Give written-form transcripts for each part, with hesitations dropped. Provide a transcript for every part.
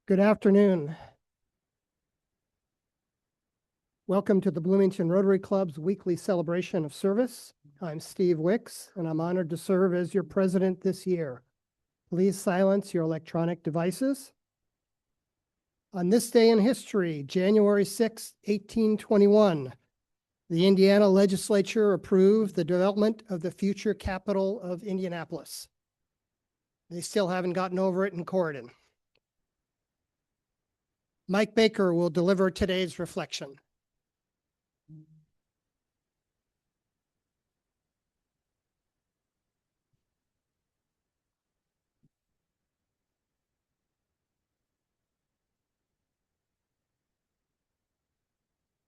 Good afternoon. Welcome to the Bloomington Rotary Club's weekly celebration of service. I'm Steve Wicks, and I'm honored to serve as your president this year. Please silence your electronic devices. On this day in history, January 6, 1821, the Indiana legislature approved the development of the future capital of Indianapolis. They still haven't gotten over it in Corridon. Mike Baker will deliver today's reflection.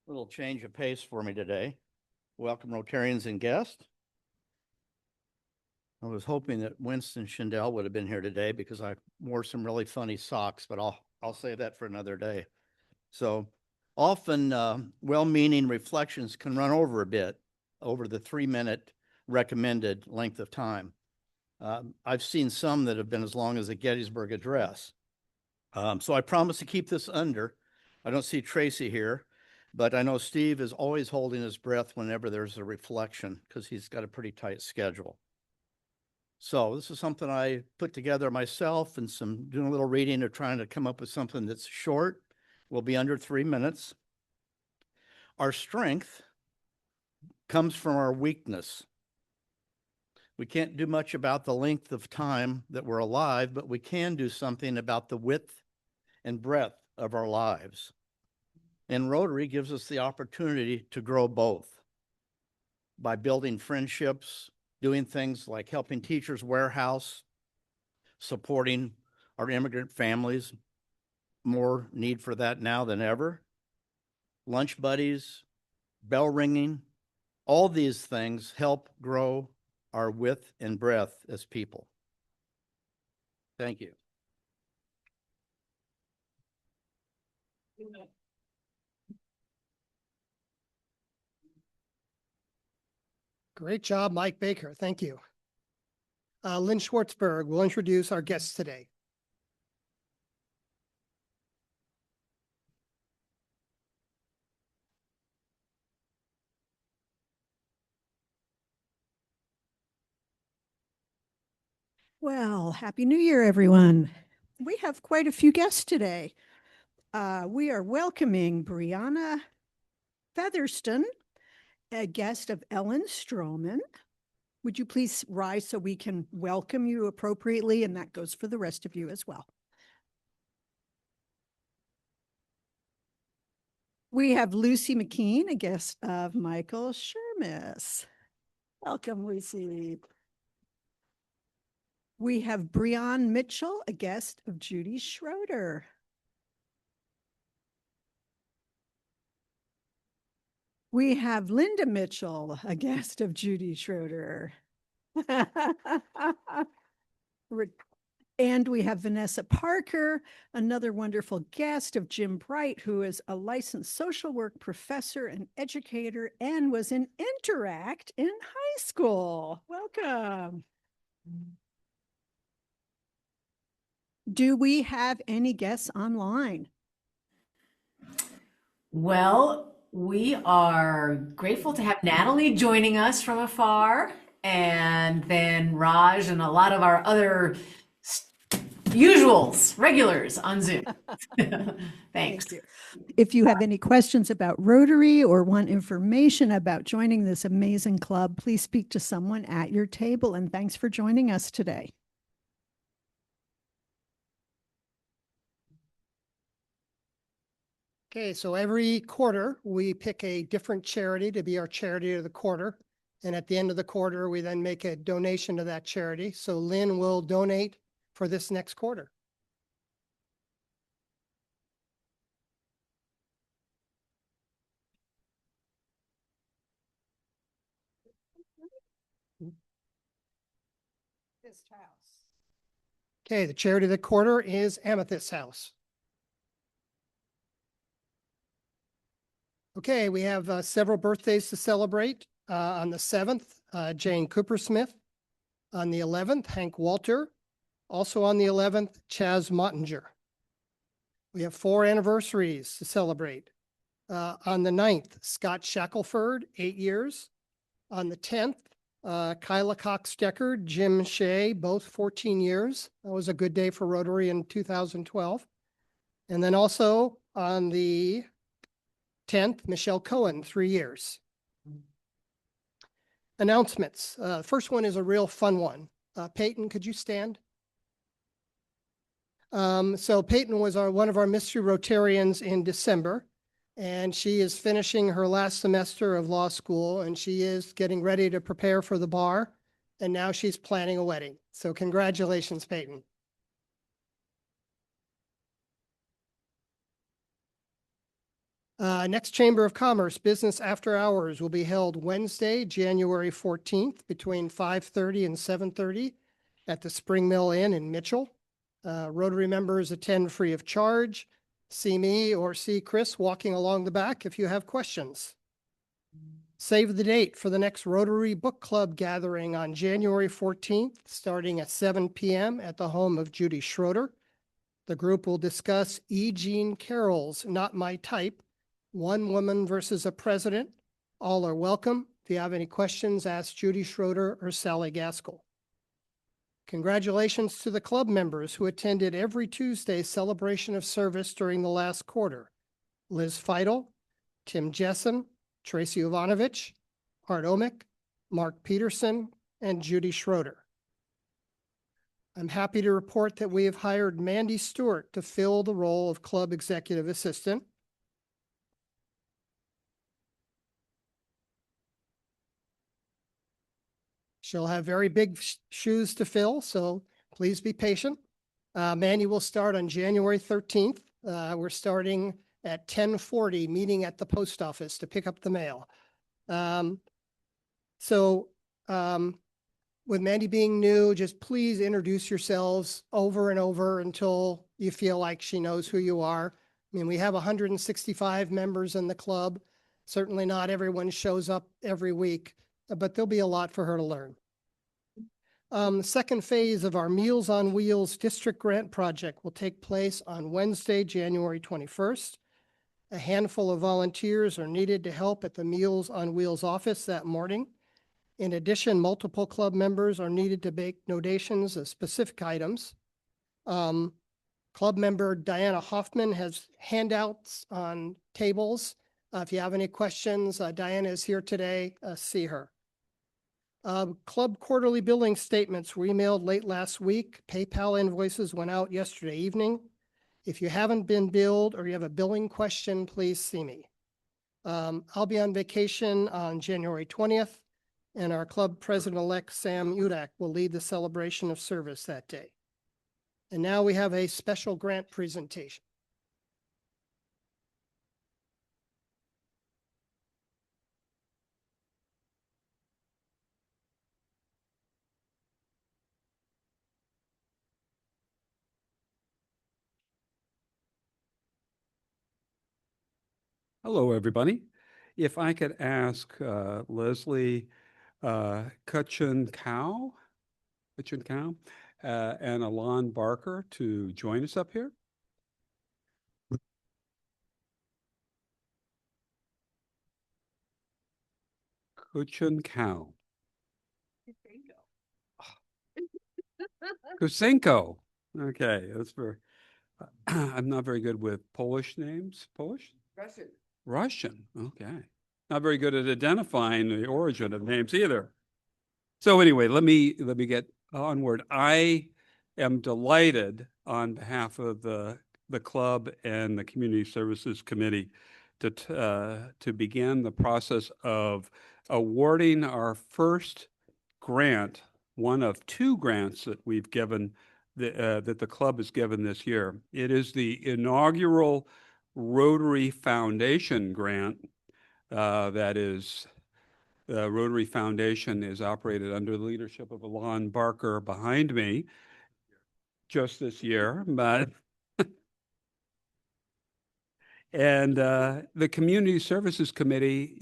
Little change of pace for me today. Welcome, Rotarians and guests. I was hoping that Winston Schindel would have been here today because I wore some really funny socks, but I'll save that for another day. So often well-meaning reflections can run over a bit over the 3-minute recommended length of time. I've seen some that have been as long as the Gettysburg Address. So I promise to keep this under. I don't see Tracy here, but I know Steve is always holding his breath whenever there's a reflection because he's got a pretty tight schedule. So this is something I put together myself and doing a little reading or trying to come up with something that's short. Will be under 3 minutes. Our strength comes from our weakness. We can't do much about the length of time that we're alive, but we can do something about the width and breadth of our lives. And Rotary gives us the opportunity to grow both by building friendships, doing things like helping Teachers Warehouse, supporting our immigrant families, more need for that now than ever, lunch buddies, bell ringing, all these things help grow our width and breadth as people. Thank you. Great job, Mike Baker. Thank you. Lynn Schwartzberg will introduce our guests today. Well, Happy New Year, everyone. We have quite a few guests today. We are welcoming Brianna Featherston, a guest of Ellen Stroman. Would you please rise so we can welcome you appropriately? And that goes for the rest of you as well. We have Lucy McKean, a guest of Michael Shermis. Welcome, Lucy. We have Breon Mitchell, a guest of Judy Schroeder. We have Linda Mitchell, a guest of Judy Schroeder. And we have Vanessa Parker, another wonderful guest of Jim Bright, who is a licensed social work professor and educator and was in Interact in high school. Welcome. Do we have any guests online? Well, we are grateful to have Natalie joining us from afar, and then Raj and a lot of our other usuals, regulars on Zoom. Thanks. Thank you. If you have any questions about Rotary or want information about joining this amazing club, please speak to someone at your table, and thanks for joining us today. Okay, so every quarter we pick a different charity to be our charity of the quarter. And at the end of the quarter, we then make a donation to that charity. So Lynn will donate for this next quarter. Okay, the charity of the quarter is Amethyst House. Okay, we have several birthdays to celebrate. On the 7th, Jane Coopersmith. On the 11th, Hank Walter. Also on the 11th, Chaz Mottinger. We have 4 anniversaries to celebrate. On the 9th, Scott Shackelford, 8 years. On the 10th, Kyla Cox-Deckard, Jim Shea, both 14 years. That was a good day for Rotary in 2012. And then also on the 10th, Michelle Cohen, 3 years. Announcements. First one is a real fun one. Peyton, could you stand? So Peyton was one of our mystery Rotarians in December, and she is finishing her last semester of law school, and she is getting ready to prepare for the bar, and now she's planning a wedding. So congratulations, Peyton. Next Chamber of Commerce Business After Hours will be held Wednesday, January 14th between 5:30 and 7:30 at the Spring Mill Inn in Mitchell. Rotary members attend free of charge. See me or see Chris walking along the back if you have questions. Save the date for the next Rotary Book Club gathering on January 14th, starting at 7 p.m. at the home of Judy Schroeder. The group will discuss E. Jean Carroll's Not My Type, One Woman versus a President. All are welcome. If you have any questions, ask Judy Schroeder or Sally Gaskell. Congratulations to the club members who attended every Tuesday celebration of service during the last quarter. Liz Feidel, Tim Jessen, Tracy Ivanovich, Art Omick, Mark Peterson, and Judy Schroeder. I'm happy to report that we have hired Mandy Stewart to fill the role of club executive assistant. She'll have very big shoes to fill, so please be patient. Mandy will start on January 13th. We're starting at 10:40, meeting at the post office to pick up the mail. With Mandy being new, just please introduce yourselves over and over until you feel like she knows who you are. I mean, we have 165 members in the club. Certainly not everyone shows up every week, but there'll be a lot for her to learn. The second phase of our Meals on Wheels district grant project will take place on Wednesday, January 21st. A handful of volunteers are needed to help at the Meals on Wheels office that morning. In addition, multiple club members are needed to make donations of specific items. Club member Diana Hoffman has handouts on tables. If you have any questions, Diana is here today. See her. Club quarterly billing statements were emailed late last week. PayPal invoices went out yesterday evening. If you haven't been billed or you have a billing question, please see me. I'll be on vacation on January 20th, and our club president-elect Sam Udak will lead the celebration of service that day. And now we have a special grant presentation. Hello, everybody. If I could ask Leslie Kutchin-Cow and Alon Barker to join us up here. Kutchin-Cow. Kusenko. Okay, that's for. I'm not very good with Polish names. Polish? Russian. Russian. Okay. Not very good at identifying the origin of names either. So anyway, let me get onward. I am delighted on behalf of the club and the Community Services Committee to begin the process of awarding our first grant, one of 2 grants that we've given, that the club has given this year. It is the inaugural Rotary Foundation grant. That is, the Rotary Foundation is operated under the leadership of Alon Barker behind me just this year, but and the Community Services Committee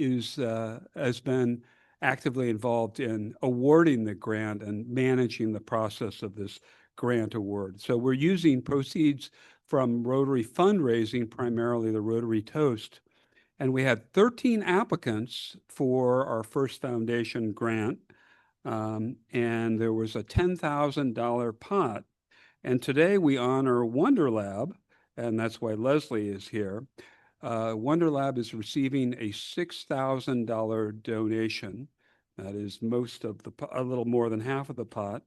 has been actively involved in awarding the grant and managing the process of this grant award. So we're using proceeds from Rotary fundraising, primarily the Rotary Toast. And we had 13 applicants for our first foundation grant. And there was a $10,000 pot. And today we honor Wonder Lab, and that's why Leslie is here. Wonder Lab is receiving a $6,000 donation. That is most of the, a little more than half of the pot.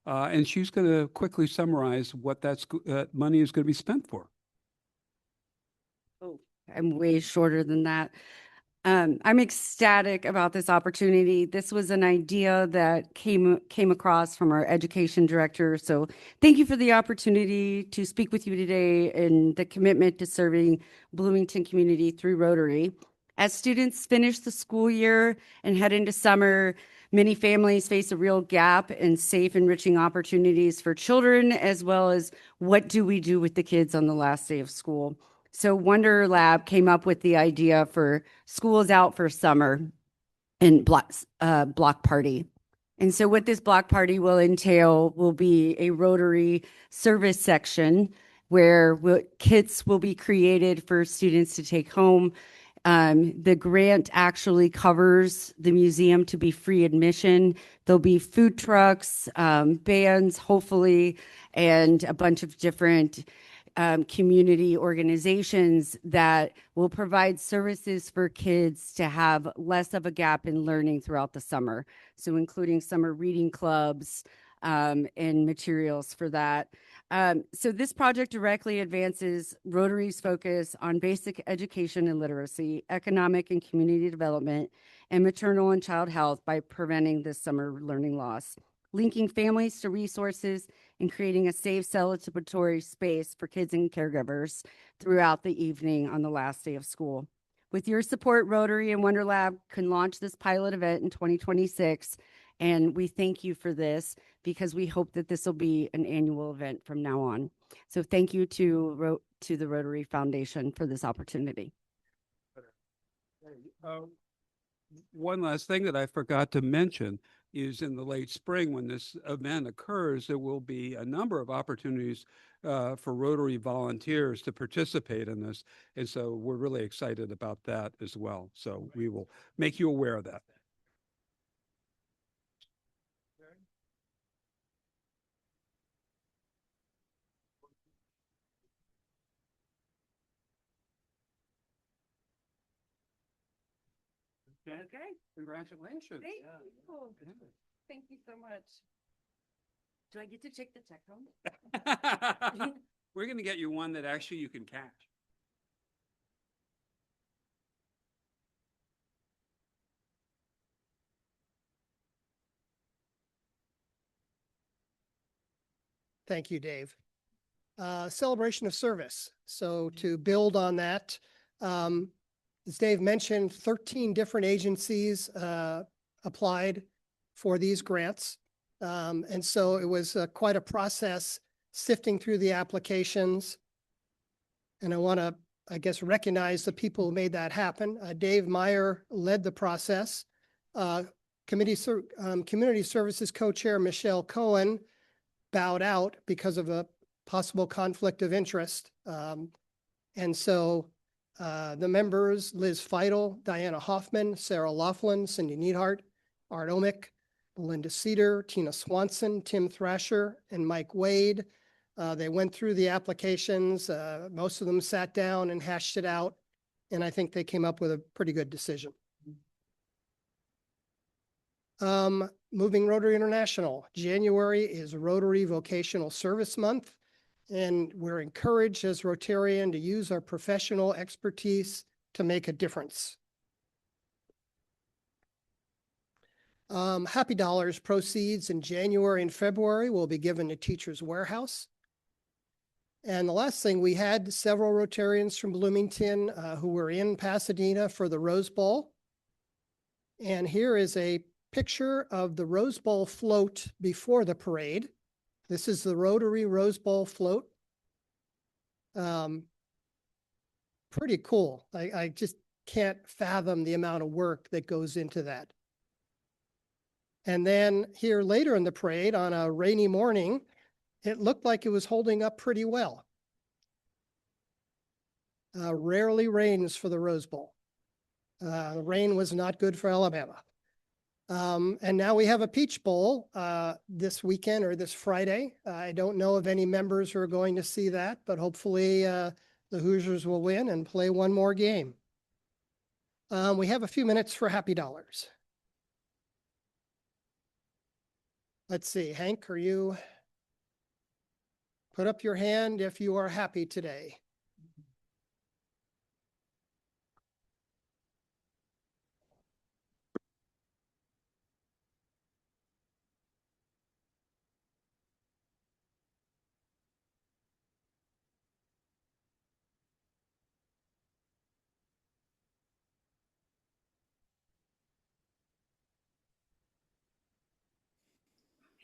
And she's going to quickly summarize what that money is going to be spent for. Oh, I'm way shorter than that. I'm ecstatic about this opportunity. This was an idea that came across from our education director. So thank you for the opportunity to speak with you today and the commitment to serving Bloomington community through Rotary. As students finish the school year and head into summer, many families face a real gap in safe, enriching opportunities for children, as well as what do we do with the kids on the last day of school. So Wonder Lab came up with the idea for schools out for summer and block party. And so what this block party will entail will be a Rotary service section where kits will be created for students to take home. The grant actually covers the museum to be free admission. There'll be food trucks, bands, hopefully, and a bunch of different community organizations that will provide services for kids to have less of a gap in learning throughout the summer. So including summer reading clubs and materials for that. So this project directly advances Rotary's focus on basic education and literacy, economic and community development, and maternal and child health by preventing this summer learning loss, linking families to resources, and creating a safe celebratory space for kids and caregivers throughout the evening on the last day of school. With your support, Rotary and Wonder Lab can launch this pilot event in 2026, and we thank you for this because we hope that this will be an annual event from now on. So thank you to the Rotary Foundation for this opportunity. One last thing that I forgot to mention is in the late spring, when this event occurs, there will be a number of opportunities for Rotary volunteers to participate in this. And so we're really excited about that as well. So we will make you aware of that. Okay, congratulations. Thank you. Thank you so much. Do I get to take the check home? We're going to get you one that actually you can cash. Thank you, Dave. Celebration of service. So to build on that, as Dave mentioned, 13 different agencies applied for these grants. And so it was quite a process sifting through the applications. And I want to, I guess, recognize the people who made that happen. Dave Meyer led the process. Community Services Co-Chair Michelle Cohen bowed out because of a possible conflict of interest. And so the members, Liz Feidel, Diana Hoffman, Sarah Laughlin, Cindy Neidhart, Art Omick, Belinda Cedar, Tina Swanson, Tim Thrasher, and Mike Wade. They went through the applications. Most of them sat down and hashed it out. And I think they came up with a pretty good decision. Moving Rotary International. January is Rotary Vocational Service Month. And we're encouraged as Rotarian to use our professional expertise to make a difference. Happy Dollars proceeds in January and February will be given to Teachers Warehouse. And the last thing, we had several Rotarians from Bloomington who were in Pasadena for the Rose Bowl. And here is a picture of the Rose Bowl float before the parade. This is the Rotary Rose Bowl float. Pretty cool. I just can't fathom the amount of work that goes into that. And then here later in the parade on a rainy morning, it looked like it was holding up pretty well. Rarely rains for the Rose Bowl. The rain was not good for Alabama. And now we have a Peach Bowl this weekend or this Friday. I don't know of any members who are going to see that, but hopefully the Hoosiers will win and play one more game. We have a few minutes for happy dollars. Let's see, Hank, are you? Put up your hand if you are happy today.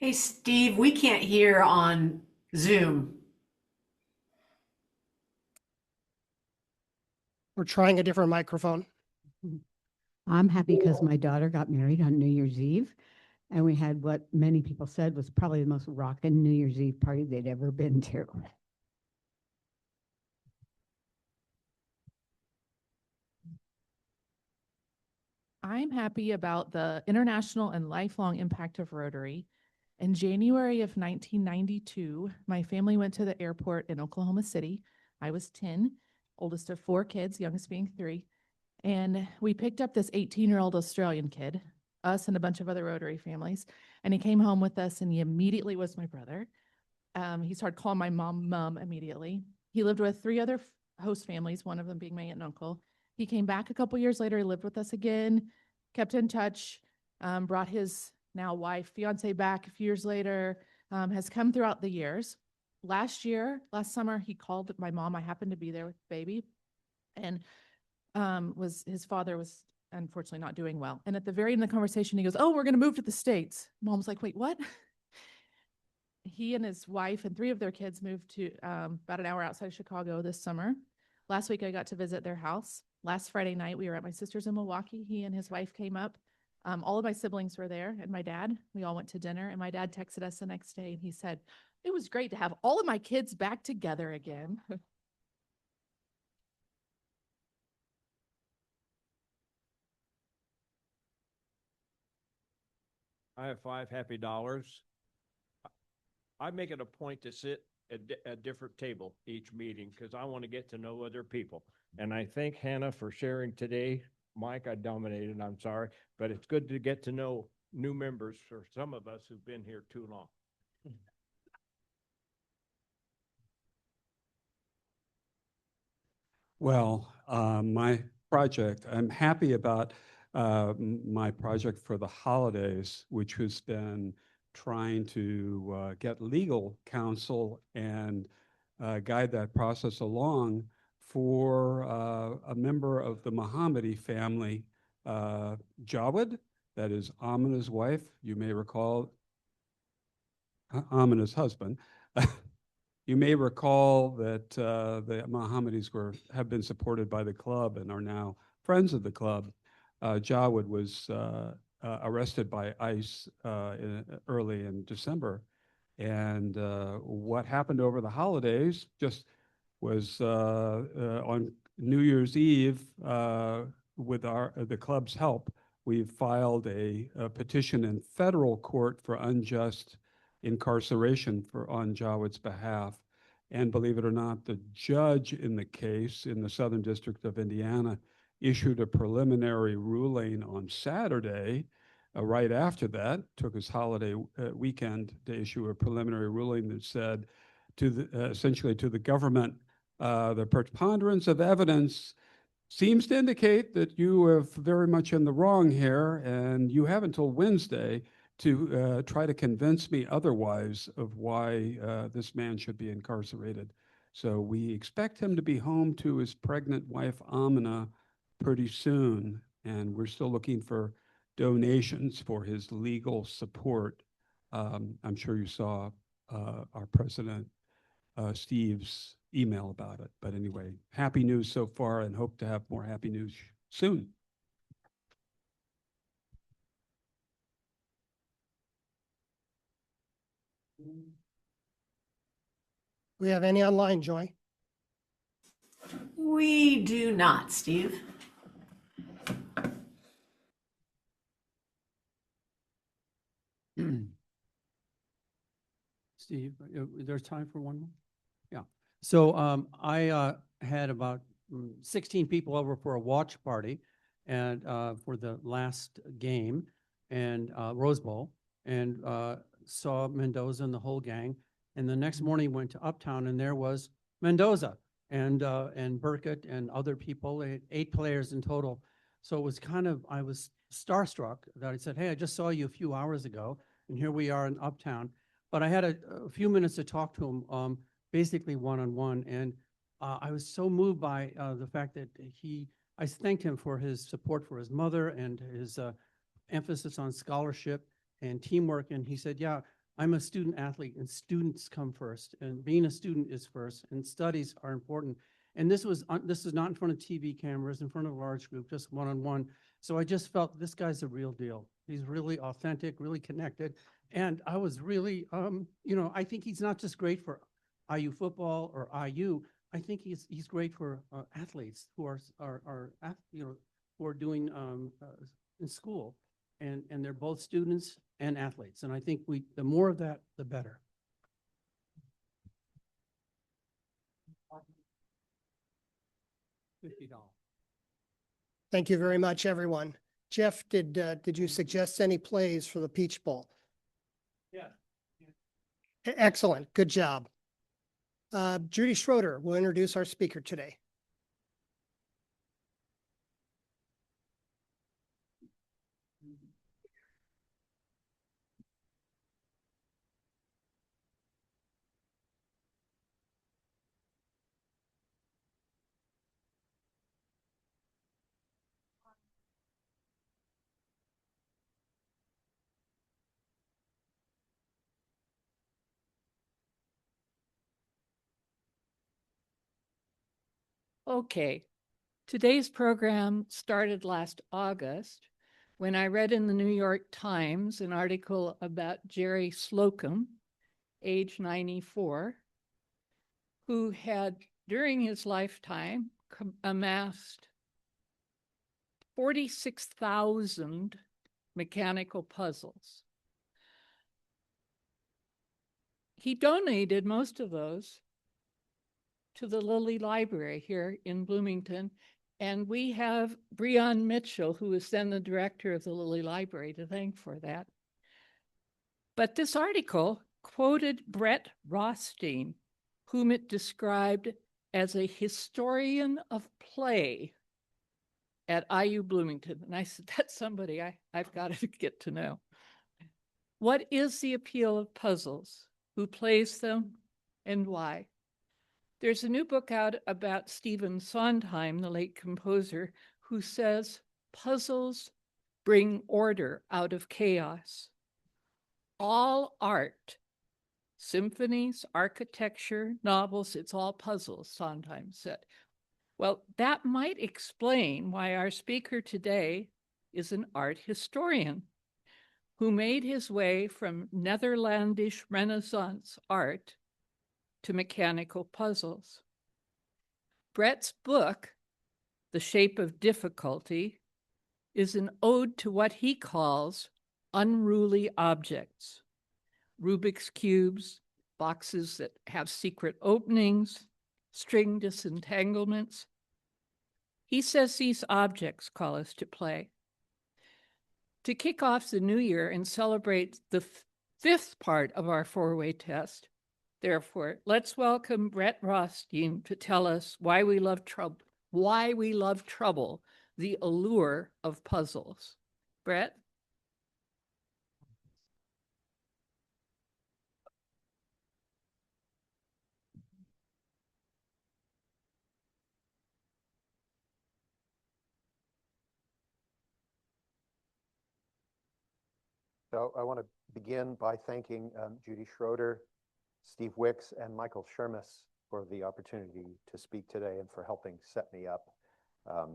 Hey, Steve, we can't hear on Zoom. We're trying a different microphone. I'm happy because my daughter got married on New Year's Eve, and we had what many people said was probably the most rockin' New Year's Eve party they'd ever been to. I'm happy about the international and lifelong impact of Rotary. In January of 1992, my family went to the airport in Oklahoma City. I was 10, oldest of 4 kids, youngest being 3. And we picked up this 18-year-old Australian kid, us and a bunch of other Rotary families. And he came home with us and he immediately was my brother. He started calling my mom immediately. He lived with 3 other host families, one of them being my aunt and uncle. He came back a couple years later, he lived with us again, kept in touch, brought his now wife, fiance back a few years later, has come throughout the years. Last summer, he called my mom. I happened to be there with the baby, and his father was unfortunately not doing well. And at the very end of the conversation, he goes, "Oh, we're going to move to the States." Mom's like, "Wait, what?" He and his wife and 3 of their kids moved to about an hour outside of Chicago this summer. Last week, I got to visit their house. Last Friday night, we were at my sister's in Milwaukee. He and his wife came up. All of my siblings were there and my dad. We all went to dinner, and my dad texted us the next day and he said, "It was great to have all of my kids back together again." I have 5 happy dollars. I make it a point to sit at a different table each meeting because I want to get to know other people. And I thank Hannah for sharing today. Mike, I dominated, I'm sorry, but it's good to get to know new members for some of us who've been here too long. Well, my project, I'm happy about my project for the holidays, which has been trying to get legal counsel and guide that process along for a member of the Mohammadi family, Jawed, that is Amina's wife. You may recall Amina's husband. You may recall that the Mohammadis have been supported by the club and are now friends of the club. Jawed was arrested by ICE early in December. And what happened over the holidays just was on New Year's Eve, with the club's help, we filed a petition in federal court for unjust incarceration on Jawed's behalf. And believe it or not, the judge in the case in the Southern District of Indiana issued a preliminary ruling on Saturday. Right after that, took his holiday weekend to issue a preliminary ruling that said essentially to the government, the preponderance of evidence seems to indicate that you are very much in the wrong here, and you have until Wednesday to try to convince me otherwise of why this man should be incarcerated. So we expect him to be home to his pregnant wife, Amina, pretty soon, and we're still looking for donations for his legal support. I'm sure you saw our president, Steve's email about it. But anyway, happy news so far, and hope to have more happy news soon. We have any online, Joy? We do not, Steve. Steve, there's time for one more? Yeah. So I had about 16 people over for a watch party and for the last game and Rose Bowl, and saw Mendoza and the whole gang. And the next morning went to Uptown, and there was Mendoza and Burkett and other people, 8 players in total. So it was I was starstruck that I said, hey, I just saw you a few hours ago, and here we are in Uptown. But I had a few minutes to talk to him, basically one-on-one, and I was so moved by the fact that I thanked him for his support for his mother and his emphasis on scholarship and teamwork. And he said, yeah, I'm a student athlete, and students come first, and being a student is first, and studies are important. And this is not in front of TV cameras, in front of a large group, just one-on-one. So I just felt this guy's a real deal. He's really authentic, really connected. And I was really, I think he's not just great for IU football or IU. I think he's great for athletes who are who are doing in school, and they're both students and athletes. And I think the more of that, the better. $50. Thank you very much, everyone. Jeff, did you suggest any plays for the Peach Bowl? Yeah. Excellent. Good job. Judy Schroeder will introduce our speaker today. Okay, today's program started last August when I read in the New York Times an article about Jerry Slocum, age 94, who had, during his lifetime, amassed 46,000 mechanical puzzles. He donated most of those to the Lilly Library here in Bloomington. And we have Breon Mitchell, who was then the director of the Lilly Library, to thank for that. But this article quoted Bret Rothstein, whom it described as a historian of play at IU Bloomington. And I said, that's somebody I've got to get to know. What is the appeal of puzzles? Who plays them and why? There's a new book out about Stephen Sondheim, the late composer, who says puzzles bring order out of chaos. All art, symphonies, architecture, novels, it's all puzzles, Sondheim said. Well, that might explain why our speaker today is an art historian who made his way from Netherlandish Renaissance art to mechanical puzzles. Bret's book, The Shape of Difficulty, is an ode to what he calls unruly objects, Rubik's cubes, boxes that have secret openings, string disentanglements. He says these objects call us to play. To kick off the new year and celebrate the fifth part of our four-way test, therefore, let's welcome Bret Rothstein to tell us why we love trouble, the allure of puzzles. Bret? So I want to begin by thanking Judy Schroeder, Steve Wicks, and Michael Shermis for the opportunity to speak today and for helping set me up. I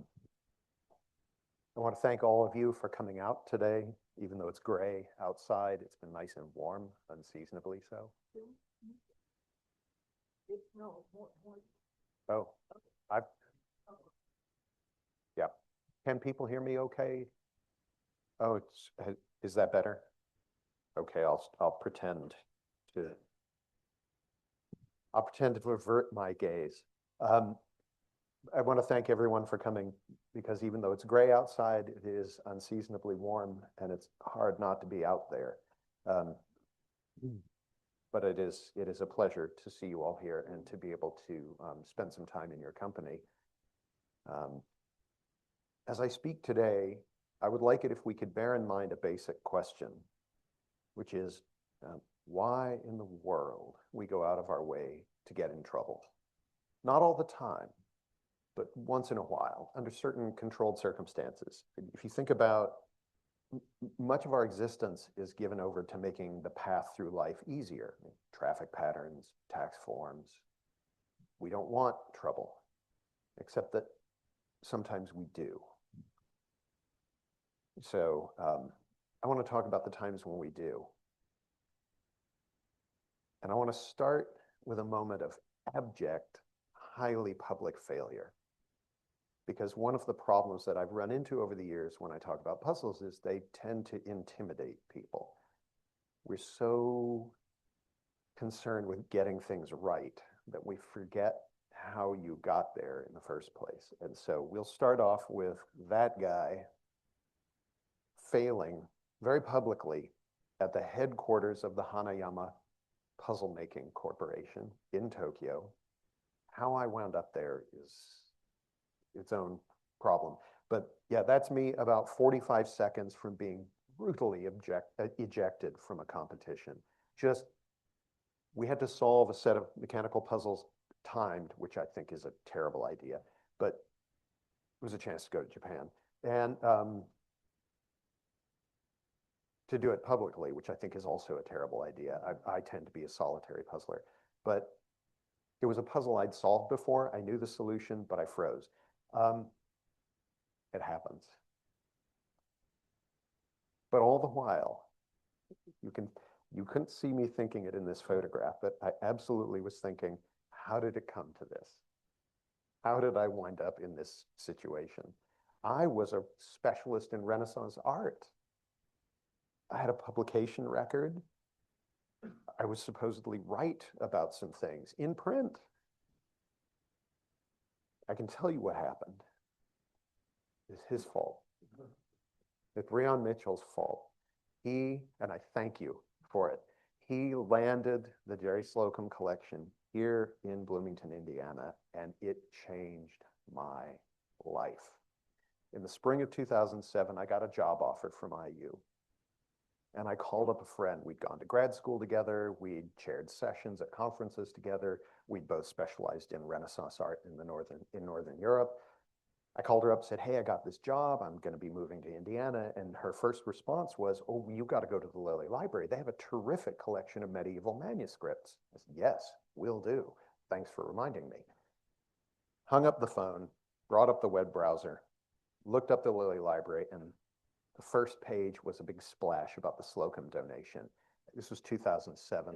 want to thank all of you for coming out today, even though it's gray outside. It's been nice and warm, unseasonably so. Oh, Can people hear me okay? Oh, is that better? Okay, I'll pretend to avert my gaze. I want to thank everyone for coming, because even though it's gray outside, it is unseasonably warm and it's hard not to be out there. But it is a pleasure to see you all here and to be able to spend some time in your company. As I speak today, I would like it if we could bear in mind a basic question, which is why in the world we go out of our way to get in trouble. Not all the time, but once in a while, under certain controlled circumstances. If you think about, much of our existence is given over to making the path through life easier. Traffic patterns, tax forms. We don't want trouble, except that sometimes we do. So I want to talk about the times when we do. And I want to start with a moment of abject, highly public failure. Because one of the problems that I've run into over the years when I talk about puzzles is they tend to intimidate people. We're so concerned with getting things right that we forget how you got there in the first place. And so we'll start off with that guy failing very publicly at the headquarters of the Hanayama Puzzle Making Corporation in Tokyo. How I wound up there is its own problem. But yeah, that's me about 45 seconds from being brutally ejected from a competition. We had to solve a set of mechanical puzzles timed, which I think is a terrible idea, but it was a chance to go to Japan. And to do it publicly, which I think is also a terrible idea. I tend to be a solitary puzzler, but it was a puzzle I'd solved before. I knew the solution, but I froze. It happens. But all the while, you couldn't see me thinking it in this photograph, but I absolutely was thinking, how did it come to this? How did I wind up in this situation? I was a specialist in Renaissance art. I had a publication record. I was supposedly right about some things in print. I can tell you what happened. It's his fault. It's Breon Mitchell's fault. And I thank you for it, he landed the Jerry Slocum collection here in Bloomington, Indiana, and it changed my life. In the spring of 2007, I got a job offer from IU. And I called up a friend. We'd gone to grad school together. We'd chaired sessions at conferences together. We'd both specialized in Renaissance art in Northern Europe. I called her up, said, hey, I got this job. I'm going to be moving to Indiana. And her first response was, oh, you got to go to the Lilly Library. They have a terrific collection of medieval manuscripts. I said, yes, will do. Thanks for reminding me. Hung up the phone, brought up the web browser, looked up the Lilly Library, and the first page was a big splash about the Slocum donation. This was 2007.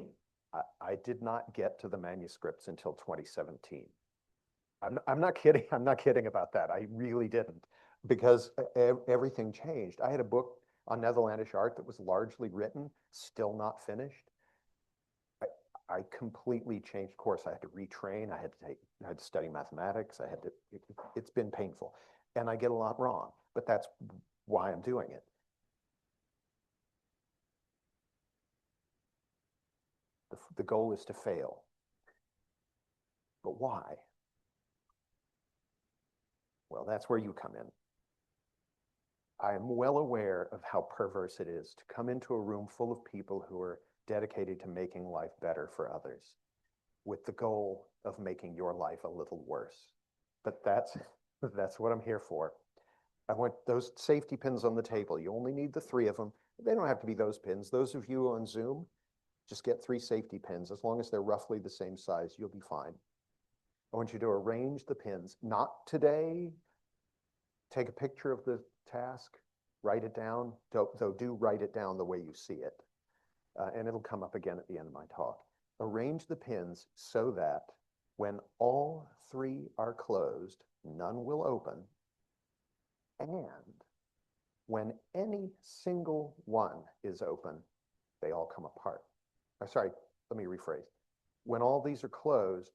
I did not get to the manuscripts until 2017. I'm not kidding. I'm not kidding about that. I really didn't, because everything changed. I had a book on Netherlandish art that was largely written, still not finished. I completely changed course. I had to retrain. I had to study mathematics. It's been painful, and I get a lot wrong, but that's why I'm doing it. The goal is to fail. But why? Well, that's where you come in. I am well aware of how perverse it is to come into a room full of people who are dedicated to making life better for others with the goal of making your life a little worse. But that's what I'm here for. I want those safety pins on the table. You only need the 3 of them. They don't have to be those pins. Those of you on Zoom, just get 3 safety pins. As long as they're roughly the same size, you'll be fine. I want you to arrange the pins. Not today. Take a picture of the task, write it down. Though do write it down the way you see it. And it'll come up again at the end of my talk. Arrange the pins so that when all 3 are closed, none will open. And when any single one is open, they all come apart. Sorry, let me rephrase. When all these are closed,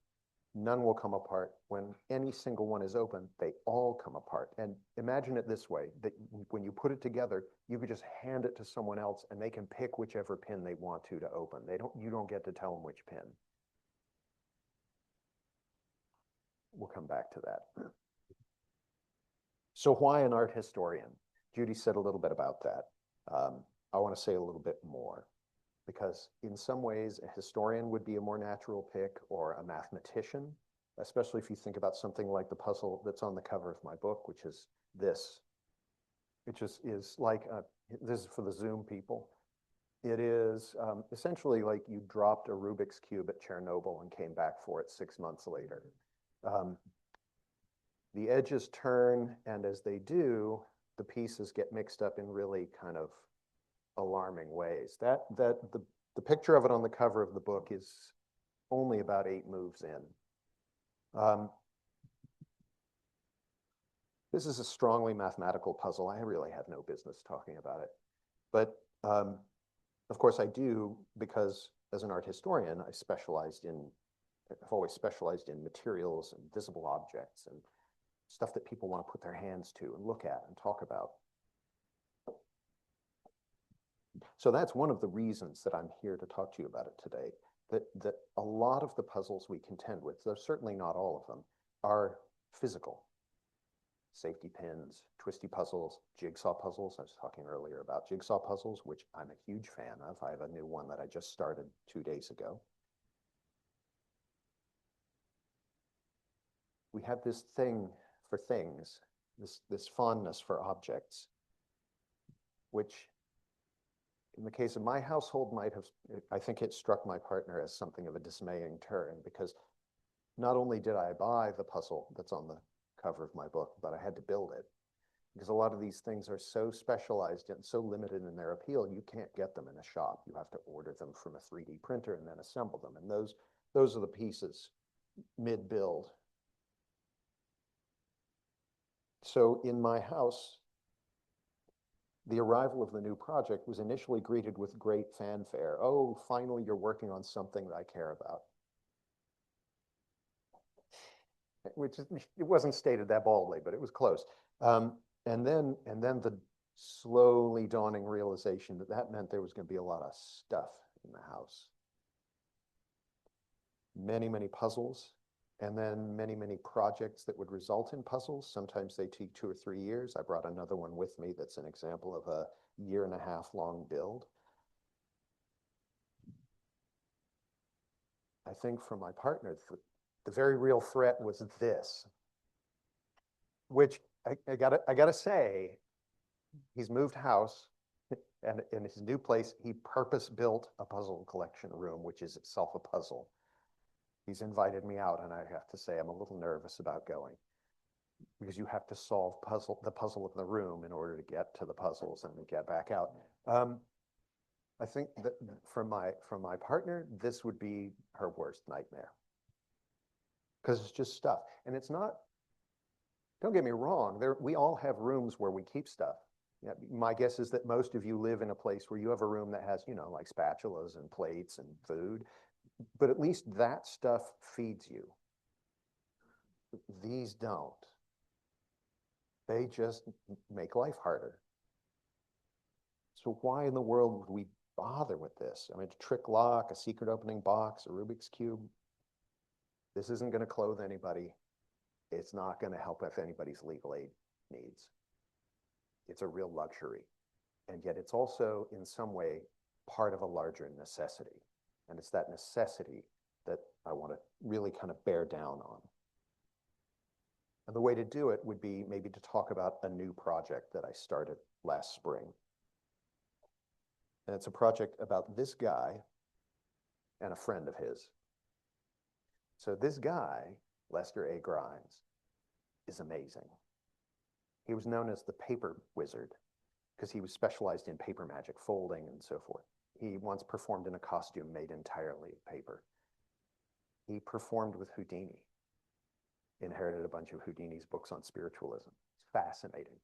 none will come apart. When any single one is open, they all come apart. And imagine it this way, that when you put it together, you could just hand it to someone else and they can pick whichever pin they want to open. You don't get to tell them which pin. We'll come back to that. So why an art historian? Judy said a little bit about that. I want to say a little bit more, because in some ways a historian would be a more natural pick, or a mathematician, especially if you think about something like the puzzle that's on the cover of my book, which is this. It just is like, this is for the Zoom people. It is essentially like you dropped a Rubik's Cube at Chernobyl and came back for it 6 months later. The edges turn, and as they do, the pieces get mixed up in really kind of alarming ways. The picture of it on the cover of the book is only about 8 moves in. This is a strongly mathematical puzzle. I really have no business talking about it. But of course I do, because as an art historian, I've always specialized in materials and visible objects and stuff that people want to put their hands to and look at and talk about. So that's one of the reasons that I'm here to talk to you about it today, that a lot of the puzzles we contend with, though certainly not all of them, are physical. Safety pins, twisty puzzles, jigsaw puzzles. I was talking earlier about jigsaw puzzles, which I'm a huge fan of. I have a new one that I just started 2 days ago. We have this thing for things, this fondness for objects, which in the case of my household might have, I think it struck my partner as something of a dismaying turn, because not only did I buy the puzzle that's on the cover of my book, but I had to build it, because a lot of these things are so specialized and so limited in their appeal, you can't get them in a shop. You have to order them from a 3D printer and then assemble them. And those are the pieces mid-build. So in my house, the arrival of the new project was initially greeted with great fanfare. Oh, finally, you're working on something that I care about. Which is, it wasn't stated that boldly, but it was close. And then the slowly dawning realization that meant there was going to be a lot of stuff in the house. Many, many puzzles, and then many, many projects that would result in puzzles. Sometimes they take 2 or 3 years. I brought another one with me that's an example of a 1.5-year long build. I think for my partner, the very real threat was this, which I gotta say, he's moved house, and in his new place, he purpose-built a puzzle collection room, which is itself a puzzle. He's invited me out, and I have to say I'm a little nervous about going, because you have to solve the puzzle of the room in order to get to the puzzles and get back out. I think that from my partner, this would be her worst nightmare, because it's just stuff. And it's not, don't get me wrong, we all have rooms where we keep stuff. Yeah, my guess is that most of you live in a place where you have a room that has, like spatulas and plates and food, but at least that stuff feeds you. These don't. They just make life harder. So why in the world would we bother with this? I mean, a trick lock, a secret opening box, a Rubik's Cube. This isn't going to clothe anybody. It's not going to help with anybody's legal aid needs. It's a real luxury. And yet it's also in some way part of a larger necessity. And it's that necessity that I want to really kind of bear down on. And the way to do it would be maybe to talk about a new project that I started last spring. And it's a project about this guy and a friend of his. So this guy, Lester A. Grimes, is amazing. He was known as the paper wizard because he was specialized in paper magic, folding, and so forth. He once performed in a costume made entirely of paper. He performed with Houdini, inherited a bunch of Houdini's books on spiritualism. It's fascinating.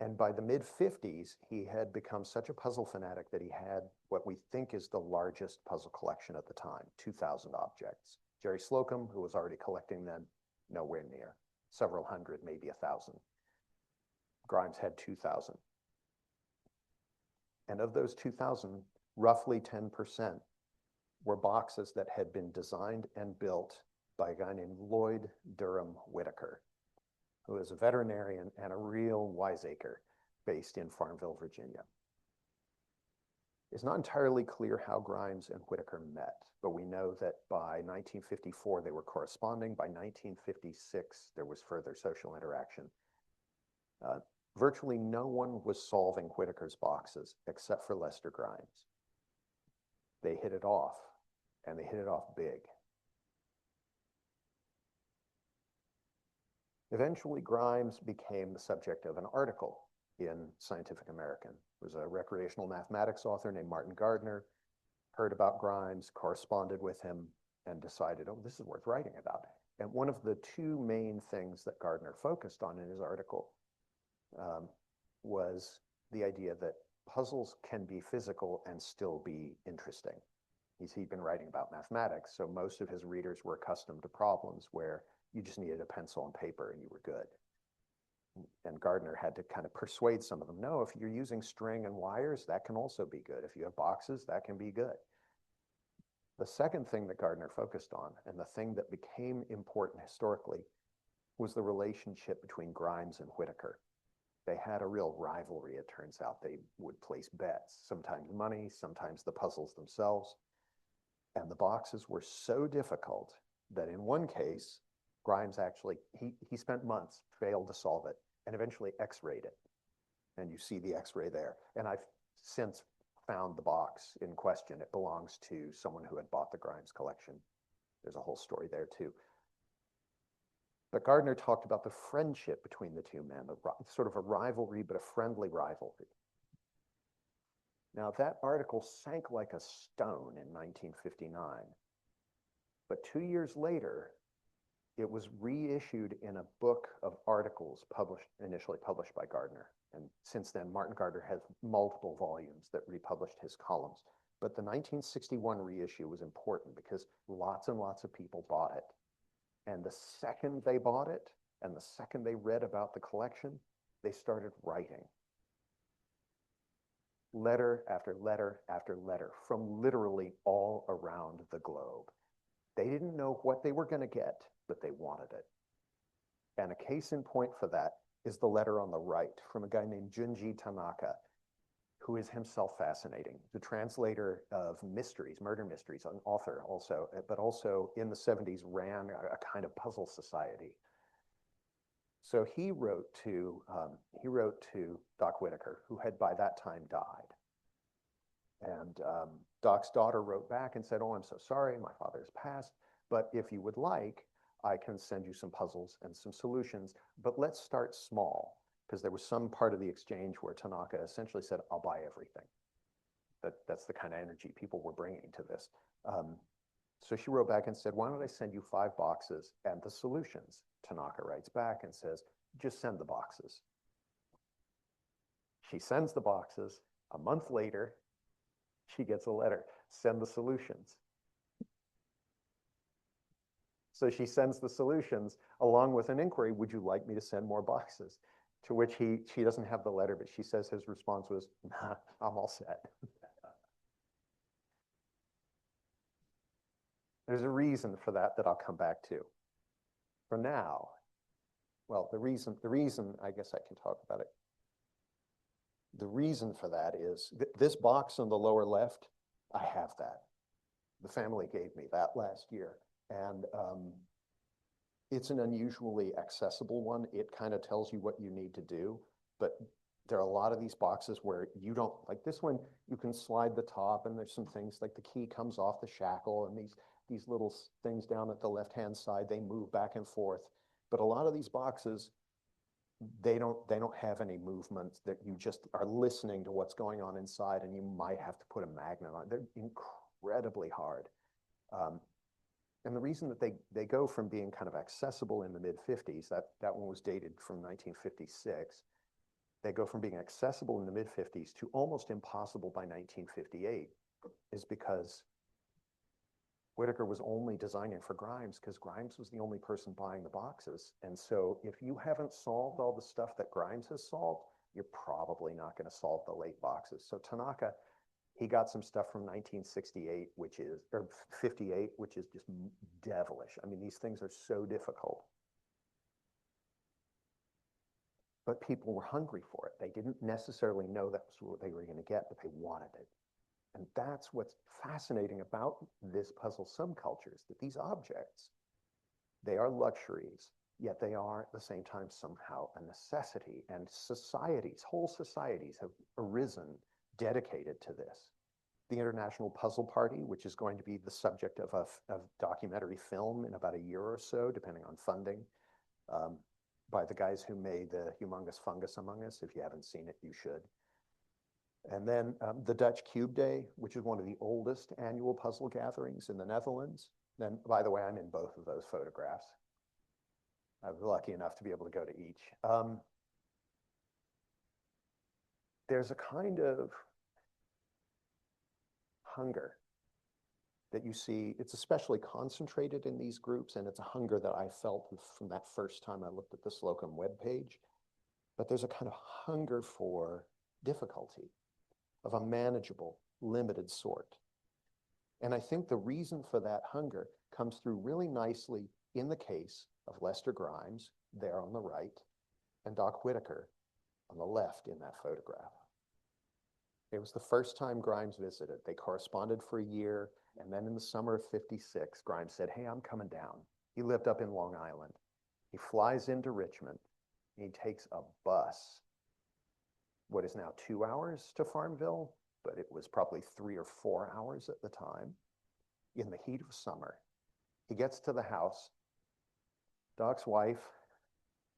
And by the mid-50s, he had become such a puzzle fanatic that he had what we think is the largest puzzle collection at the time, 2,000 objects. Jerry Slocum, who was already collecting then, nowhere near. Several hundred, maybe 1,000. Grimes had 2,000. And of those 2,000, roughly 10% were boxes that had been designed and built by a guy named Lloyd Durham Whitaker, who is a veterinarian and a real wiseacre based in Farmville, Virginia. It's not entirely clear how Grimes and Whitaker met, but we know that by 1954 they were corresponding. By 1956 there was further social interaction. Virtually no one was solving Whitaker's boxes except for Lester Grimes. They hit it off, and they hit it off big. Eventually, Grimes became the subject of an article in Scientific American. There was a recreational mathematics author named Martin Gardner, heard about Grimes, corresponded with him, and decided, oh, this is worth writing about. And one of the two main things that Gardner focused on in his article was the idea that puzzles can be physical and still be interesting. He'd been writing about mathematics, so most of his readers were accustomed to problems where you just needed a pencil and paper and you were good. And Gardner had to kind of persuade some of them, no, if you're using string and wires, that can also be good. If you have boxes, that can be good. The second thing that Gardner focused on, and the thing that became important historically, was the relationship between Grimes and Whitaker. They had a real rivalry, it turns out. They would place bets, sometimes money, sometimes the puzzles themselves. And the boxes were so difficult that in one case, Grimes actually, he spent months, failed to solve it, and eventually x-rayed it. And you see the x-ray there. And I've since found the box in question. It belongs to someone who had bought the Grimes collection. There's a whole story there too. But Gardner talked about the friendship between the two men, sort of a rivalry, but a friendly rivalry. Now that article sank like a stone in 1959. But 2 years later, it was reissued in a book of articles initially published by Gardner. And since then, Martin Gardner has multiple volumes that republished his columns. But the 1961 reissue was important because lots and lots of people bought it. And the second they bought it, and the second they read about the collection, they started writing. Letter after letter after letter from literally all around the globe. They didn't know what they were going to get, but they wanted it. And a case in point for that is the letter on the right from a guy named Junji Tanaka, who is himself fascinating. The translator of mysteries, murder mysteries, an author also, but also in the 70s ran a kind of puzzle society. So he wrote to Doc Whitaker, who had by that time died. And Doc's daughter wrote back and said, oh, I'm so sorry, my father has passed, but if you would like, I can send you some puzzles and some solutions, but let's start small. Because there was some part of the exchange where Tanaka essentially said, I'll buy everything. That's the kind of energy people were bringing to this. So she wrote back and said, why don't I send you 5 boxes and the solutions? Tanaka writes back and says, just send the boxes. She sends the boxes. A month later, she gets a letter, send the solutions. So she sends the solutions along with an inquiry, would you like me to send more boxes? To which she doesn't have the letter, but she says his response was, nah, I'm all set. There's a reason for that I'll come back to. For now, well, the reason, I guess I can talk about it. The reason for that is this box on the lower left, I have that. The family gave me that last year. And it's an unusually accessible one. It kind of tells you what you need to do, but there are a lot of these boxes where you don't, like this one, you can slide the top and there's some things like the key comes off the shackle and these little things down at the left-hand side, they move back and forth. But a lot of these boxes, they don't have any movement, that you just are listening to what's going on inside and you might have to put a magnet on. They're incredibly hard. And the reason that they go from being kind of accessible in the mid-50s, that one was dated from 1956, they go from being accessible in the mid-50s to almost impossible by 1958 is because Whitaker was only designing for Grimes because Grimes was the only person buying the boxes. And so if you haven't solved all the stuff that Grimes has solved, you're probably not going to solve the late boxes. So Tanaka, he got some stuff from 1968, or 58, which is just devilish. I mean, these things are so difficult. But people were hungry for it. They didn't necessarily know that was what they were going to get, but they wanted it. And that's what's fascinating about this puzzle subculture, is that these objects, they are luxuries, yet they are at the same time somehow a necessity. And societies, whole societies have arisen dedicated to this. The International Puzzle Party, which is going to be the subject of a documentary film in about a year or so, depending on funding, by the guys who made the Humongous Fungus Among Us. If you haven't seen it, you should. And then the Dutch Cube Day, which is one of the oldest annual puzzle gatherings in the Netherlands. Then, by the way, I'm in both of those photographs. I was lucky enough to be able to go to each. There's a kind of hunger that you see. It's especially concentrated in these groups, and it's a hunger that I felt from that first time I looked at the Slocum webpage. But there's a kind of hunger for difficulty of a manageable, limited sort. And I think the reason for that hunger comes through really nicely in the case of Lester Grimes, there on the right, and Doc Whitaker on the left in that photograph. It was the first time Grimes visited. They corresponded for a year, and then in the summer of '56, Grimes said, "Hey, I'm coming down." He lived up in Long Island. He flies into Richmond, and he takes a bus, what is now 2 hours to Farmville, but it was probably 3 or 4 hours at the time, in the heat of summer. He gets to the house. Doc's wife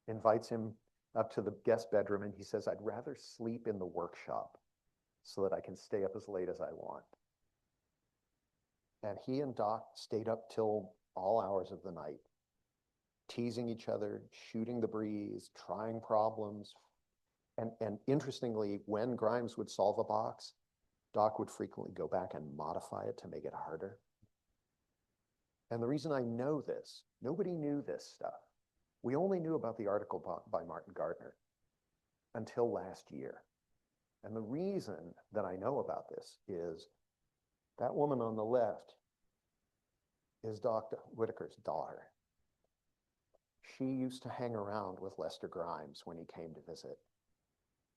invites him up to the guest bedroom, and he says, "I'd rather sleep in the workshop so that I can stay up as late as I want." And he and Doc stayed up till all hours of the night, teasing each other, shooting the breeze, trying problems. And interestingly, when Grimes would solve a box, Doc would frequently go back and modify it to make it harder. And the reason I know this, nobody knew this stuff. We only knew about the article by Martin Gardner until last year. And the reason that I know about this is that woman on the left is Dr. Whitaker's daughter. She used to hang around with Lester Grimes when he came to visit.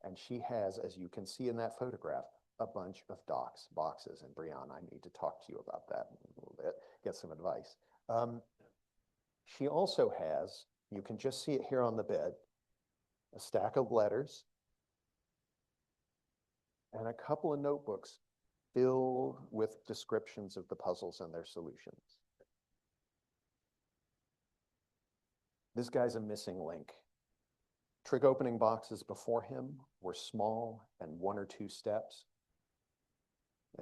And she has, as you can see in that photograph, a bunch of Doc's boxes. And Brianna, I need to talk to you about that in a little bit, get some advice. She also has, you can just see it here on the bed, a stack of letters and a couple of notebooks filled with descriptions of the puzzles and their solutions. This guy's a missing link. Trick opening boxes before him were small and 1 or 2 steps.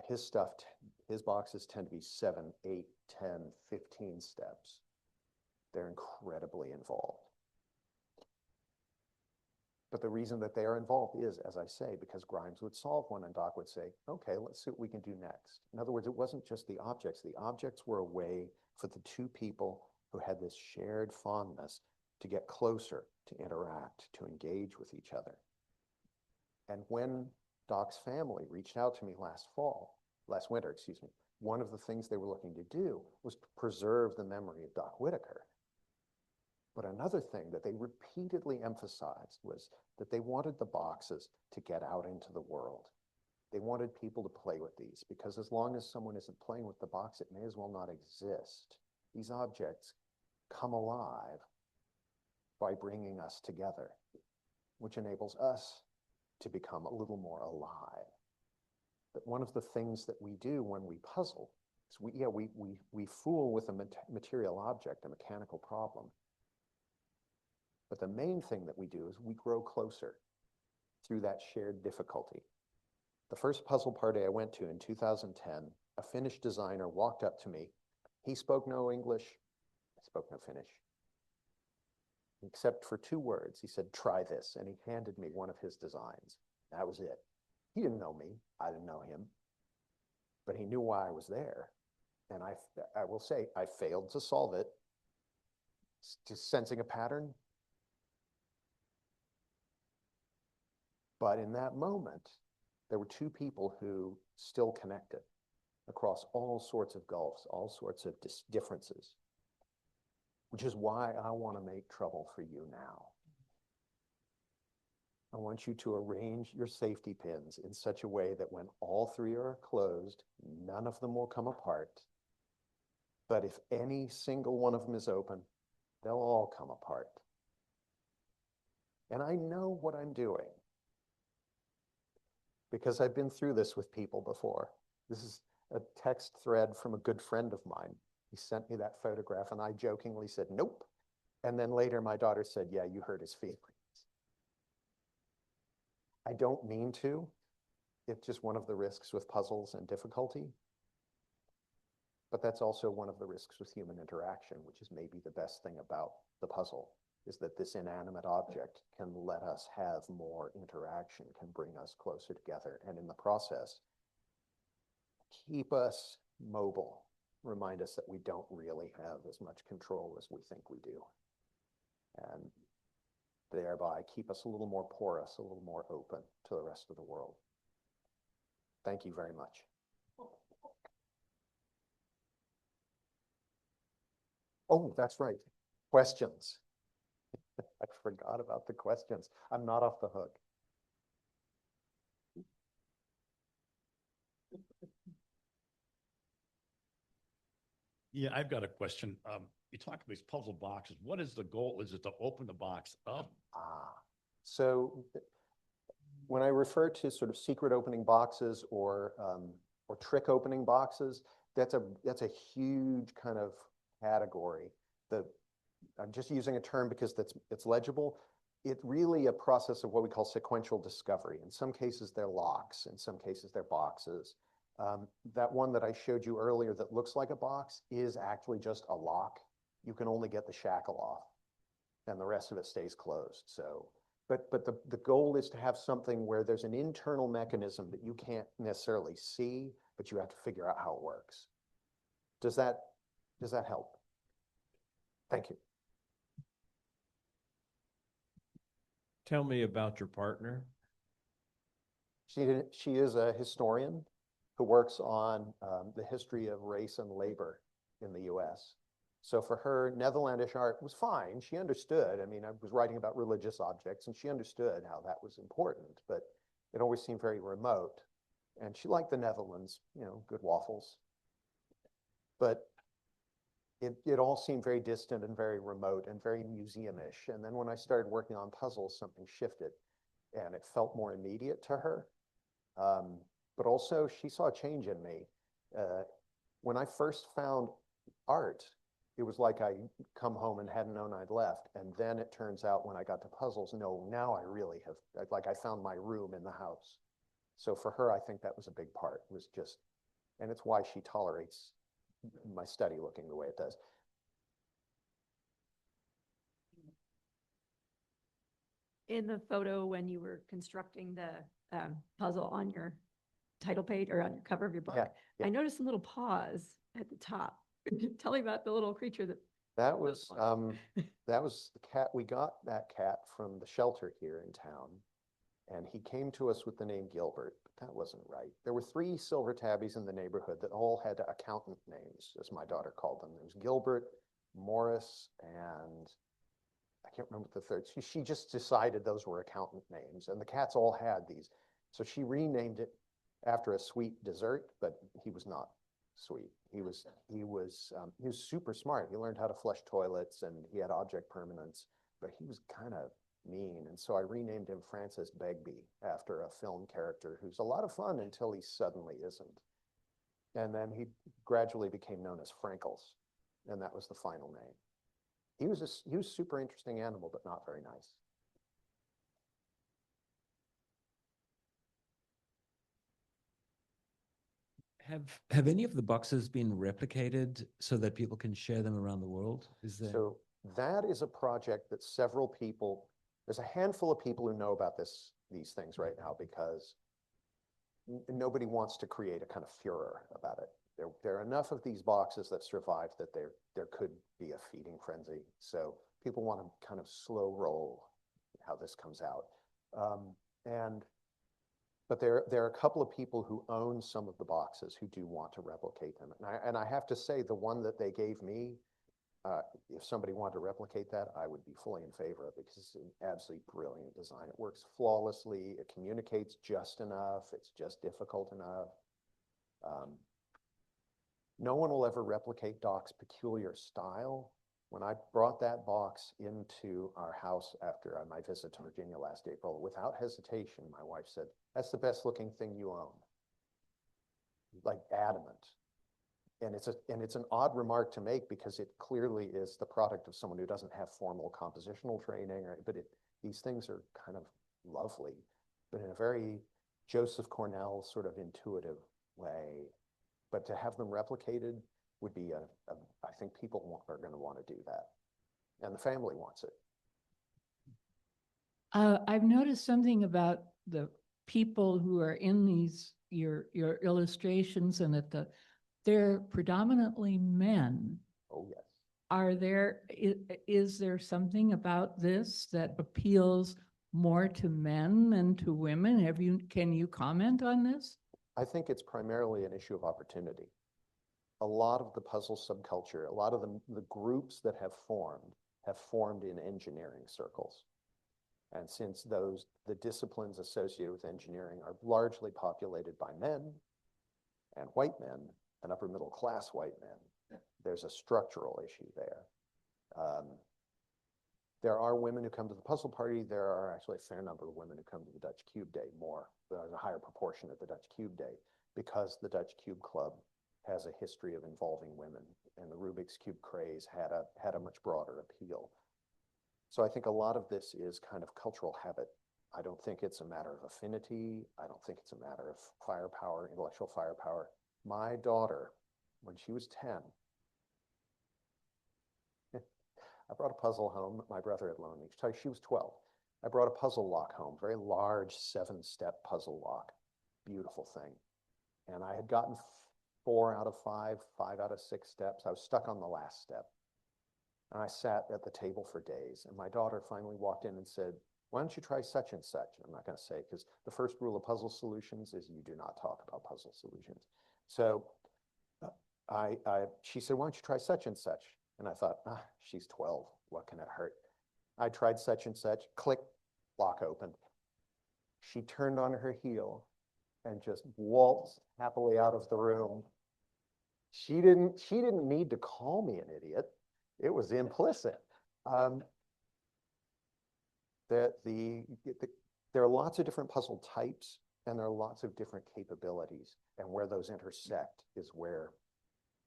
His boxes tend to be 7, 8, 10, 15 steps. They're incredibly involved. But the reason that they are involved is, as I say, because Grimes would solve one and Doc would say, "Okay, let's see what we can do next." In other words, it wasn't just the objects. The objects were a way for the two people who had this shared fondness to get closer, to interact, to engage with each other. And when Doc's family reached out to me last winter, one of the things they were looking to do was to preserve the memory of Doc Whitaker. But another thing that they repeatedly emphasized was that they wanted the boxes to get out into the world. They wanted people to play with these, because as long as someone isn't playing with the box, it may as well not exist. These objects come alive by bringing us together, which enables us to become a little more alive. But one of the things that we do when we puzzle is we fool with a material object, a mechanical problem. But the main thing that we do is we grow closer through that shared difficulty. The first puzzle party I went to in 2010, a Finnish designer walked up to me. He spoke no English, I spoke no Finnish. except for 2 words. He said, "Try this." And he handed me one of his designs. That was it. He didn't know me. I didn't know him. But he knew why I was there. And I will say, I failed to solve it. Just sensing a pattern. But in that moment, there were 2 people who still connected across all sorts of gulfs, all sorts of differences, which is why I want to make trouble for you now. I want you to arrange your safety pins in such a way that when all 3 are closed, none of them will come apart. But if any single one of them is open, they'll all come apart. And I know what I'm doing because I've been through this with people before. This is a text thread from a good friend of mine. He sent me that photograph and I jokingly said, "Nope." And then later my daughter said, "Yeah, you hurt his feelings." I don't mean to. It's just one of the risks with puzzles and difficulty. But that's also one of the risks with human interaction, which is maybe the best thing about the puzzle, is that this inanimate object can let us have more interaction, can bring us closer together, and in the process, keep us mobile, remind us that we don't really have as much control as we think we do, and thereby keep us a little more porous, a little more open to the rest of the world. Thank you very much. Oh, that's right. Questions. I forgot about the questions. I'm not off the hook. Yeah, I've got a question. You talk about these puzzle boxes. What is the goal? Is it to open the box up? So when I refer to sort of secret opening boxes or trick opening boxes, that's a huge kind of category. I'm just using a term because it's legible. It's really a process of what we call sequential discovery. In some cases, they're locks. In some cases, they're boxes. That one that I showed you earlier that looks like a box is actually just a lock. You can only get the shackle off, and the rest of it stays closed. So, but the goal is to have something where there's an internal mechanism that you can't necessarily see, but you have to figure out how it works. Does that help? Thank you. Tell me about your partner. She is a historian who works on the history of race and labor in the US. So for her, Netherlandish art was fine. She understood. I mean, I was writing about religious objects and she understood how that was important, but it always seemed very remote. And she liked the Netherlands, good waffles. But it all seemed very distant and very remote and very museum-ish. And then when I started working on puzzles, something shifted and it felt more immediate to her. But also she saw a change in me. When I first found art, it was like I come home and hadn't known I'd left. And then it turns out when I got to puzzles, no, now I really have, like I found my room in the house. So for her, I think that was a big part, was just, and it's why she tolerates my study looking the way it does. In the photo when you were constructing the puzzle on your title page or on your cover of your book, yeah. I noticed a little pause at the top. Tell me about the little creature that was the cat. We got that cat from the shelter here in town, and he came to us with the name Gilbert, but that wasn't right. There were 3 silver tabbies in the neighborhood that all had accountant names, as my daughter called them. There was Gilbert, Morris, and I can't remember the third. She just decided those were accountant names, and the cats all had these. So she renamed it after a sweet dessert, but he was not sweet. He was super smart. He learned how to flush toilets and he had object permanence, but he was kind of mean. And so I renamed him Francis Begbie after a film character who's a lot of fun until he suddenly isn't. And then he gradually became known as Frankles, and that was the final name. He was a super interesting animal, but not very nice. Have any of the boxes been replicated so that people can share them around the world? Is there? So that is a project that several people, there's a handful of people who know about these things right now because nobody wants to create a kind of furor about it. There are enough of these boxes that survive that there could be a feeding frenzy. So people want to kind of slow roll how this comes out. But there are a couple of people who own some of the boxes who do want to replicate them. And I have to say, the one that they gave me, if somebody wanted to replicate that, I would be fully in favor of it because it's an absolutely brilliant design. It works flawlessly. It communicates just enough. It's just difficult enough. No one will ever replicate Doc's peculiar style. When I brought that box into our house after my visit to Virginia last April, without hesitation, my wife said, "That's the best looking thing you own." Like adamant. And it's an odd remark to make because it clearly is the product of someone who doesn't have formal compositional training, but these things are kind of lovely, but in a very Joseph Cornell sort of intuitive way. But to have them replicated would be I think people are going to want to do that. And the family wants it. I've noticed something about the people who are in these, your illustrations, and that they're predominantly men. Oh, yes. Is there something about this that appeals more to men than to women? Can you comment on this? I think it's primarily an issue of opportunity. A lot of the puzzle subculture, a lot of the groups that have formed in engineering circles. And since the disciplines associated with engineering are largely populated by men and white men and upper middle class white men, there's a structural issue there. There are women who come to the puzzle party. There are actually a fair number of women who come to the Dutch Cube Day more. There's a higher proportion at the Dutch Cube Day because the Dutch Cube Club has a history of involving women, and the Rubik's Cube craze had a much broader appeal. So I think a lot of this is kind of cultural habit. I don't think it's a matter of affinity. I don't think it's a matter of firepower, intellectual firepower. My daughter, when she was 10, I brought a puzzle home that my brother had loaned me. She was 12. I brought a puzzle lock home, very large 7-step puzzle lock, beautiful thing. And I had gotten 4 out of 5, 5 out of 6 steps. I was stuck on the last step. And I sat at the table for days. And my daughter finally walked in and said, "Why don't you try such and such?" I'm not going to say, because the first rule of puzzle solutions is you do not talk about puzzle solutions. So she said, "Why don't you try such and such?" And I thought, she's 12. What can it hurt? I tried such and such. Click, lock opened. She turned on her heel and just waltzed happily out of the room. She didn't need to call me an idiot. It was implicit. There are lots of different puzzle types, and there are lots of different capabilities, and where those intersect is where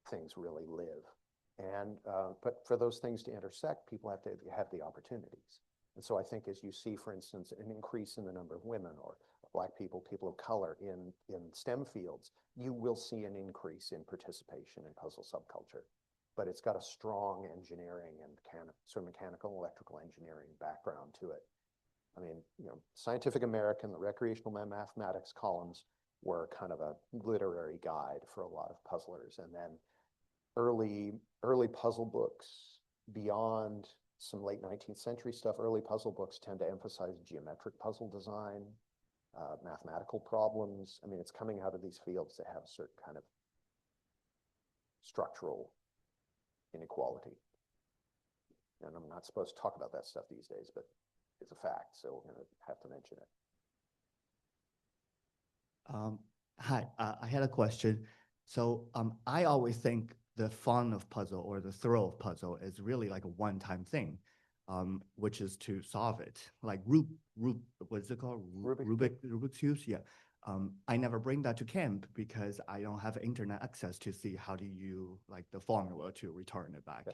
things really live. And but for those things to intersect, people have to have the opportunities. And so I think as you see, for instance, an increase in the number of women or Black people, people of color in STEM fields, you will see an increase in participation in puzzle subculture. But it's got a strong engineering and sort of mechanical and electrical engineering background to it. I mean, Scientific American, the recreational mathematics columns were kind of a literary guide for a lot of puzzlers. And then early puzzle books, beyond some late 19th century stuff, early puzzle books tend to emphasize geometric puzzle design, mathematical problems. I mean, it's coming out of these fields that have a certain kind of structural inequality. And I'm not supposed to talk about that stuff these days, but it's a fact, so we're going to have to mention it. Hi, I had a question. So I always think the fun of puzzle or the thrill of puzzle is really like a one-time thing, which is to solve it. Like what's it called? Rubik's Cubes, yeah. I never bring that to camp because I don't have internet access to see how do you like the formula to return it back.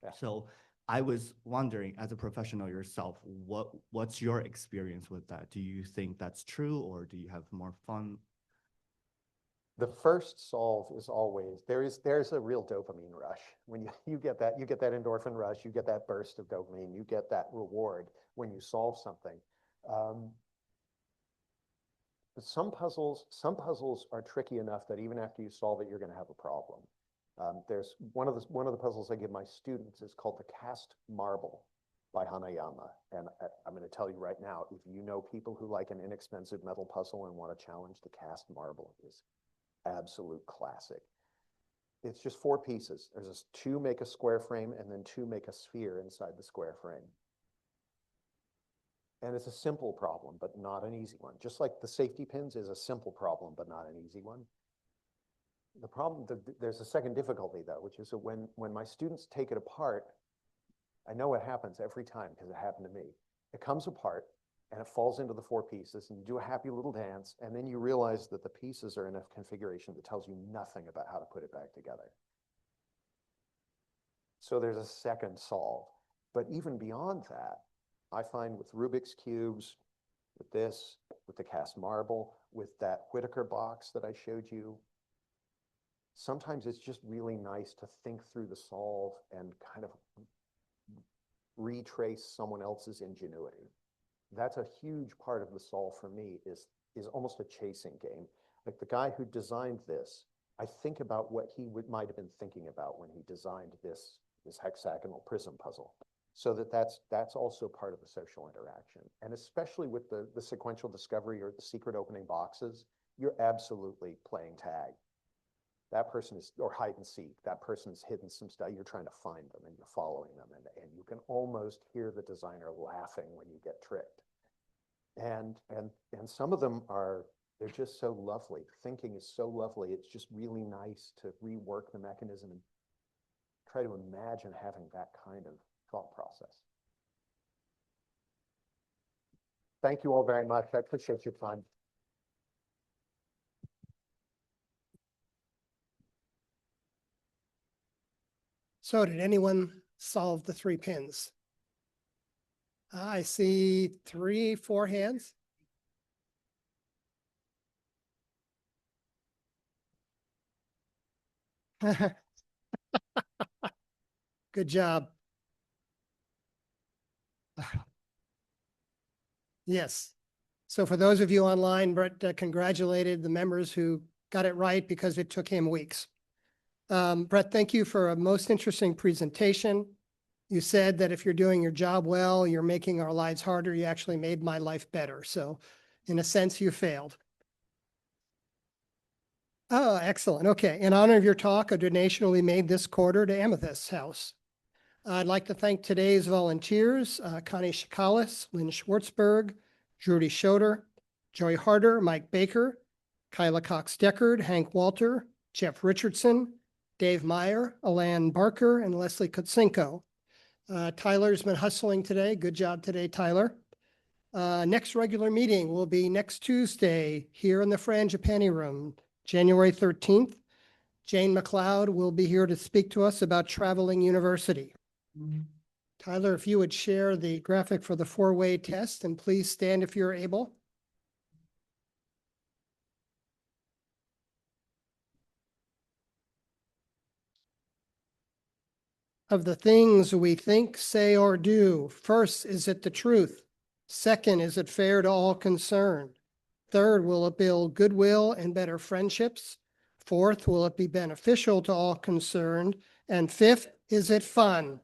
Yeah. So I was wondering, as a professional yourself, what's your experience with that? Do you think that's true, or do you have more fun? The first solve is always, there's a real dopamine rush. When you get that endorphin rush, you get that burst of dopamine, you get that reward when you solve something. But some puzzles are tricky enough that even after you solve it, you're going to have a problem. There's one of the puzzles I give my students is called the Cast Marble by Hanayama. And I'm going to tell you right now, if you know people who like an inexpensive metal puzzle and want to challenge, the Cast Marble is absolute classic. It's just 4 pieces. There's 2 make a square frame and then 2 make a sphere inside the square frame. And it's a simple problem, but not an easy one. Just like the safety pins is a simple problem, but not an easy one. The problem, there's a second difficulty though, which is that when my students take it apart, I know what happens every time because it happened to me. It comes apart and it falls into the 4 pieces and you do a happy little dance and then you realize that the pieces are in a configuration that tells you nothing about how to put it back together. So there's a second solve. But even beyond that, I find with Rubik's Cubes, with this, with the cast marble, with that Whittaker box that I showed you, sometimes it's just really nice to think through the solve and kind of retrace someone else's ingenuity. That's a huge part of the solve for me is almost a chasing game. Like the guy who designed this, I think about what he might have been thinking about when he designed this hexagonal prism puzzle. So that's also part of the social interaction. And especially with the sequential discovery or the secret opening boxes, you're absolutely playing tag. That person is, or hide and seek, that person's hidden some stuff, you're trying to find them and you're following them and you can almost hear the designer laughing when you get tricked. And some of them they're just so lovely. Thinking is so lovely. It's just really nice to rework the mechanism and try to imagine having that kind of thought process. Thank you all very much. I appreciate your time. So did anyone solve the 3 pins? I see 3, 4 hands. Good job. Yes. So for those of you online, Bret congratulated the members who got it right because it took him weeks. Bret, thank you for a most interesting presentation. You said that if you're doing your job well, you're making our lives harder. You actually made my life better. So in a sense, you failed. Oh, excellent. Okay. In honor of your talk, a donation will be made this quarter to Amethyst House. I'd like to thank today's volunteers, Connie Shikalis, Lynn Schwartzberg, Judy Schoder, Joy Harder, Mike Baker, Kyla Cox-Deckard, Hank Walter, Jeff Richardson, Dave Meyer, Alan Barker, and Leslie Kutsenko. Tyler's been hustling today. Good job today, Tyler. Next regular meeting will be next Tuesday here in the Frangipani Room, January 13th. Jane McLeod will be here to speak to us about Traveling University. Tyler, if you would share the graphic for the 4-way test, and please stand if you're able. Of the things we think, say, or do, first, is it the truth? Second, is it fair to all concerned? Third, will it build goodwill and better friendships? Fourth, will it be beneficial to all concerned? And fifth, is it fun?